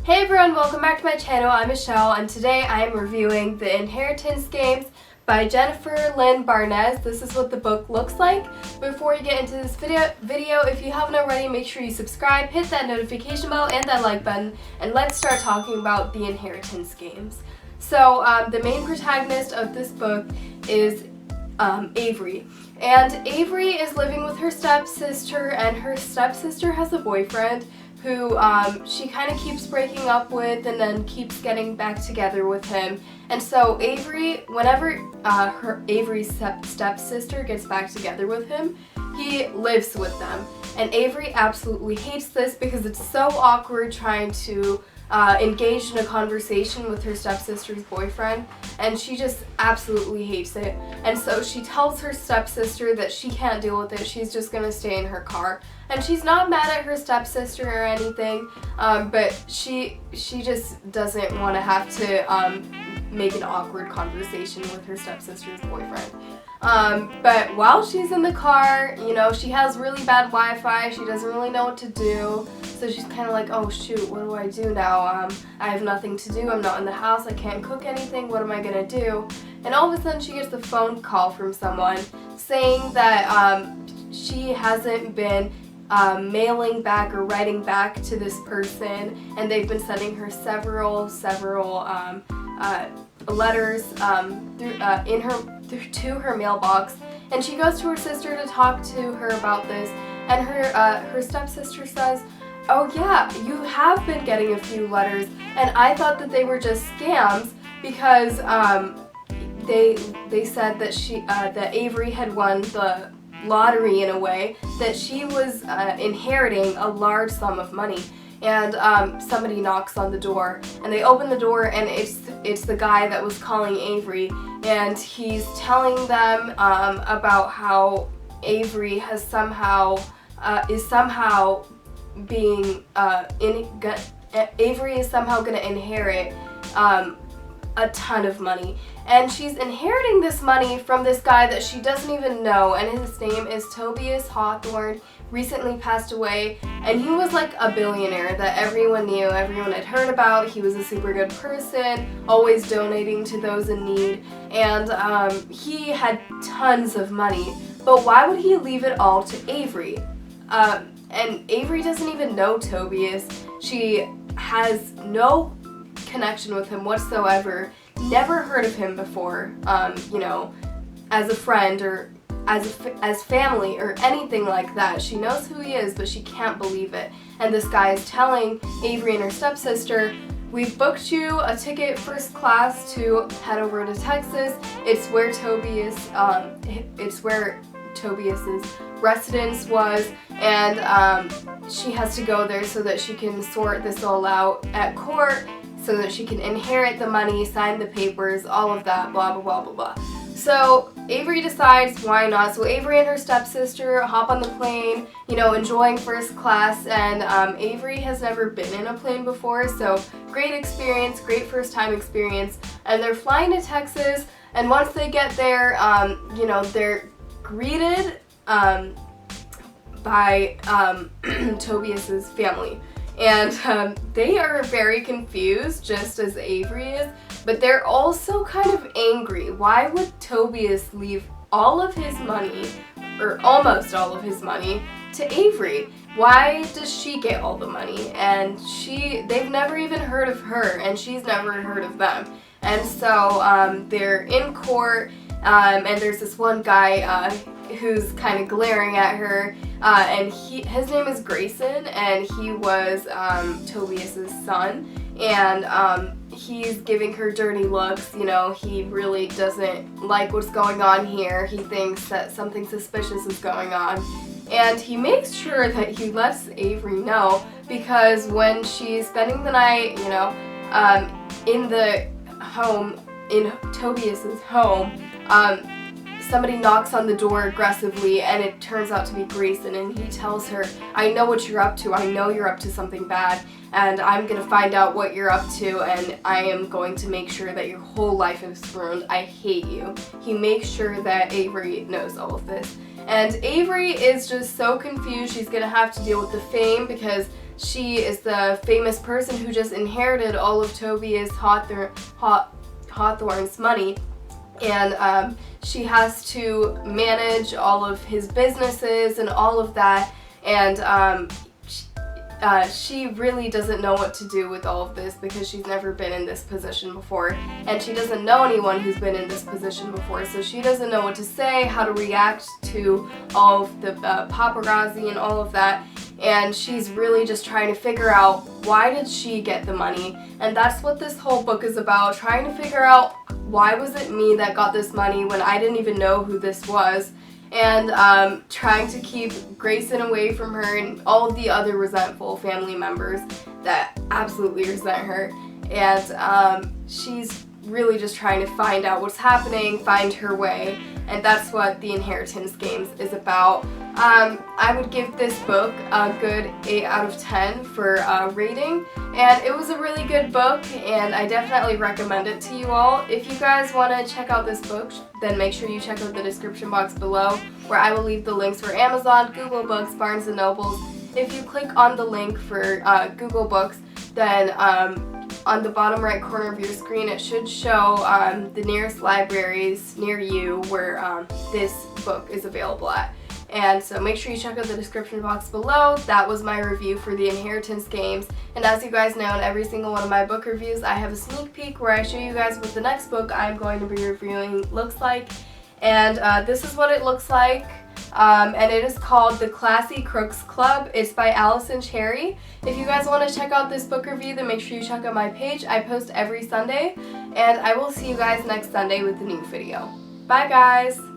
Hey everyone, welcome back to my channel. I'm Michelle, and today I am reviewing The Inheritance Games by Jennifer Lynn Barnes. This is what the book looks like. Before you get into this video, if you haven't already, make sure you subscribe, hit that notification bell and that like button, and let's start talking about The Inheritance Games. So the main protagonist of this book is Avery. And Avery is living with her stepsister, and her stepsister has a boyfriend who she kind of keeps breaking up with and then keeps getting back together with him. And so Avery, whenever Avery's stepsister gets back together with him, he lives with them. And Avery absolutely hates this because it's so awkward trying to engage in a conversation with her stepsister's boyfriend, and she just absolutely hates it. And so she tells her stepsister that she can't deal with it, she's just gonna stay in her car. And she's not mad at her stepsister or anything, but she just doesn't want to have to make an awkward conversation with her stepsister's boyfriend. But while she's in the car, you know, she has really bad Wi-Fi, she doesn't really know what to do, so she's kind of like, oh shoot, what do I do now? I have nothing to do, I'm not in the house, I can't cook anything, what am I gonna do? And all of a sudden she gets a phone call from someone saying that she hasn't been mailing back or writing back to this person, and they've been sending her several letters to her mailbox. And she goes to her sister to talk to her about this, and her stepsister says, oh yeah, you have been getting a few letters, and I thought that they were just scams because they said that that Avery had won the lottery in a way, that she was inheriting a large sum of money. And somebody knocks on the door, and they open the door, and it's the guy that was calling Avery, and he's telling them about how Avery has somehow Avery is somehow going to inherit a ton of money. And she's inheriting this money from this guy that she doesn't even know, and his name is Tobias Hawthorne. Recently passed away, and he was like a billionaire that everyone knew, everyone had heard about. He was a super good person, always donating to those in need, and he had tons of money. But why would he leave it all to Avery? And Avery doesn't even know Tobias. She has no connection with him whatsoever, never heard of him before, you know, as a friend or as family or anything like that. She knows who he is, but she can't believe it. And this guy is telling Avery and her stepsister, we've booked you a ticket first class to head over to Texas. It's where Tobias's residence was, and she has to go there so that she can sort this all out at court, so that she can inherit the money, sign the papers, all of that, blah, blah, blah, blah, blah. So Avery decides, why not? So Avery and her stepsister hop on the plane, you know, enjoying first class, and Avery has never been in a plane before, so great experience, great first time experience, and they're flying to Texas, and once they get there, you know, they're greeted by Tobias's family. And they are very confused, just as Avery is, but they're also kind of angry. Why would Tobias leave all of his money, or almost all of his money, to Avery? Why does she get all the money? And they've never even heard of her, and she's never heard of them. And so they're in court, and there's this one guy who's kind of glaring at her, and his name is Grayson, and he was Tobias's son, and he's giving her dirty looks. You know, he really doesn't like what's going on here. He thinks that something suspicious is going on, and he makes sure that he lets Avery know, because when she's spending the night, you know, in the home, in Tobias's home, somebody knocks on the door aggressively, and it turns out to be Grayson, and he tells her, I know what you're up to, I know you're up to something bad, and I'm gonna find out what you're up to, and I am going to make sure that your whole life is ruined. I hate you. He makes sure that Avery knows all of this. And Avery is just so confused. She's gonna have to deal with the fame because she is the famous person who just inherited all of Tobias Hawthorne's money, and she has to manage all of his businesses and all of that, and she really doesn't know what to do with all of this because she's never been in this position before, and she doesn't know anyone who's been in this position before, so she doesn't know what to say, how to react to all of the paparazzi and all of that, and she's really just trying to figure out why did she get the money, and that's what this whole book is about, trying to figure out why was it me that got this money when I didn't even know who this was, and trying to keep Grayson away from her and all of the other resentful family members that absolutely resent her. And she's really just trying to find out what's happening, find her way, and that's what The Inheritance Games is about. I would give this book a good 8 out of 10 for rating, and it was a really good book, and I definitely recommend it to you all. If you guys want to check out this book, then make sure you check out the description box below, where I will leave the links for Amazon, Google Books, Barnes & Nobles. If you click on the link for Google Books, then on the bottom right corner of your screen it should show the nearest libraries near you where this book is available at. And so make sure you check out the description box below. That was my review for The Inheritance Games. And as you guys know, in every single one of my book reviews, I have a sneak peek where I show you guys what the next book I'm going to be reviewing looks like. And this is what it looks like. And it is called The Classy Crooks Club. It's by Allison Cherry. If you guys want to check out this book review, then make sure you check out my page. I post every Sunday. And I will see you guys next Sunday with a new video. Bye guys!